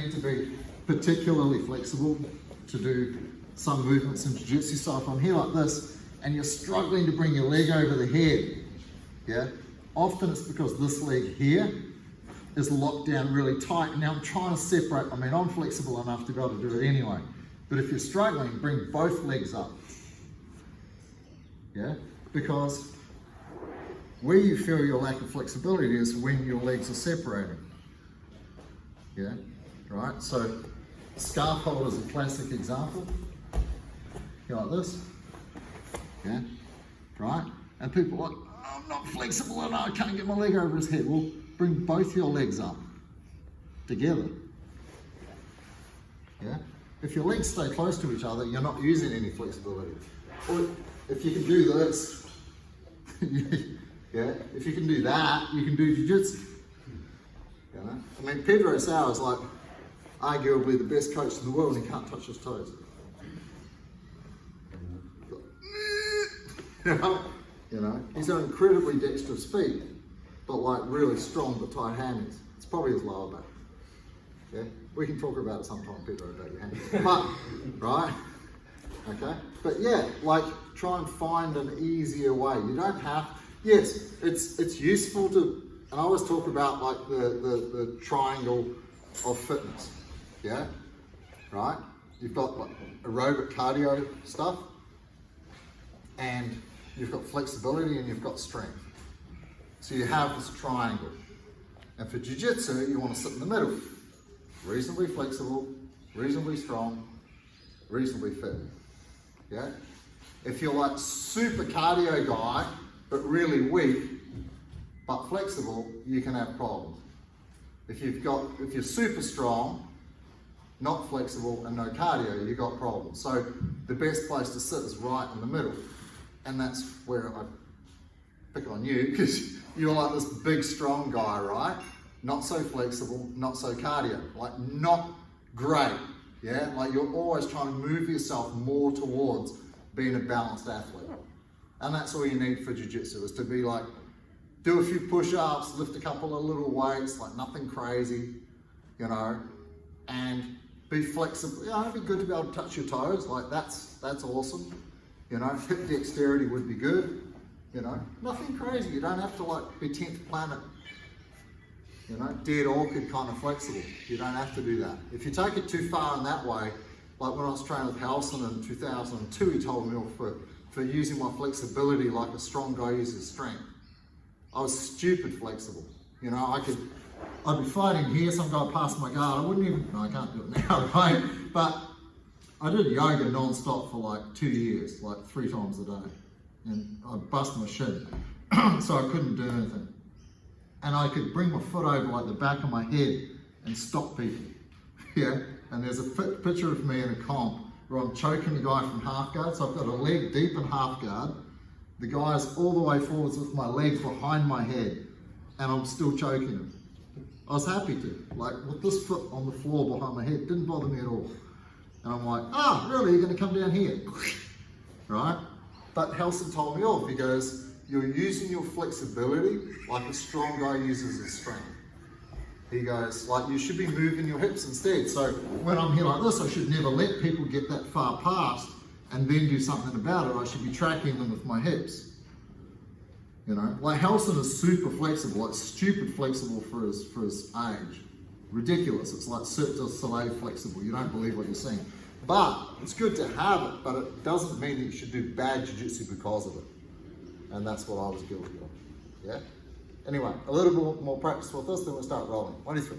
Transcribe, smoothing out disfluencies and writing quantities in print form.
need to be particularly flexible to do some movements in jiu-jitsu. So if I'm here like this and you're struggling to bring your leg over the head, yeah, often it's because this leg here is locked down really tight. Now I'm trying to separate. I mean, I'm flexible enough to be able to do it anyway. But if you're struggling, bring both legs up. Yeah, because where you feel your lack of flexibility is when your legs are separating. Yeah, right? So scarf hold is a classic example. You like this? Yeah, right? And people are like, oh, I'm not flexible enough, I can't get my leg over his head. Well, bring both your legs up together. Yeah? If your legs stay close to each other, you're not using any flexibility. Or if you can do this, yeah, if you can do that, you can do jiu-jitsu. You know? I mean, Pedro Sauer is like arguably the best coach in the world and he can't touch his toes. You know, he's got incredibly dexterous feet, but like really strong but tight hammies. It's probably his lower back. Yeah, we can talk about it sometime, Pedro, about your hammies. But right, okay. But yeah, like try and find an easier way. You don't have. Yes, it's useful to. And I always talk about like the triangle of fitness. Yeah, right. You've got like aerobic cardio stuff, and you've got flexibility and you've got strength. So you have this triangle. And for jiu-jitsu, you want to sit in the middle. Reasonably flexible, reasonably strong, reasonably fit. Yeah? If you're like super cardio guy, but really weak, but flexible, you can have problems. If you're super strong, not flexible, and no cardio, you've got problems. So the best place to sit is right in the middle. And that's where I pick on you, because you're like this big, strong guy, right? Not so flexible, not so cardio, like not great, yeah? Like you're always trying to move yourself more towards being a balanced athlete. And that's all you need for jiu-jitsu, is to be like, do a few push-ups, lift a couple of little weights, like nothing crazy, you know, and be flexible. You know, it'd be good to be able to touch your toes, like that's awesome. You know, hip dexterity would be good, you know, nothing crazy. You don't have to like be 10th planet, you know, dead orchid kind of flexible. You don't have to do that. If you take it too far in that way, like when I was training with Halson in 2002, he told me for using my flexibility like a strong guy uses strength. I was stupid flexible. You know, I'd be fighting here, some guy passed my guard, I wouldn't even, no, I can't do it now, right? But I did yoga non-stop for like 2 years, like 3 times a day. And I bust my shin, so I couldn't do anything. And I could bring my foot over like the back of my head and stop people, yeah? And there's a picture of me in a comp where I'm choking a guy from half guard, so I've got a leg deep in half guard. The guy's all the way forwards with my legs behind my head, and I'm still choking him. I was happy to, like with this foot on the floor behind my head, didn't bother me at all. And I'm like, oh, really, you're gonna come down here? Right? But Halson told me off. He goes, you're using your flexibility like a strong guy uses his strength. He goes, like, you should be moving your hips instead. So when I'm here like this, I should never let people get that far past and then do something about it. I should be tracking them with my hips. You know, like Halson is super flexible, like stupid flexible for his age. Ridiculous. It's like Cirque du Soleil flexible. You don't believe what you're seeing. But it's good to have it, but it doesn't mean that you should do bad jiu-jitsu because of it. And that's what I was guilty of. Yeah? Anyway, a little bit more practice with this, then we'll start rolling. 1, 2, 3.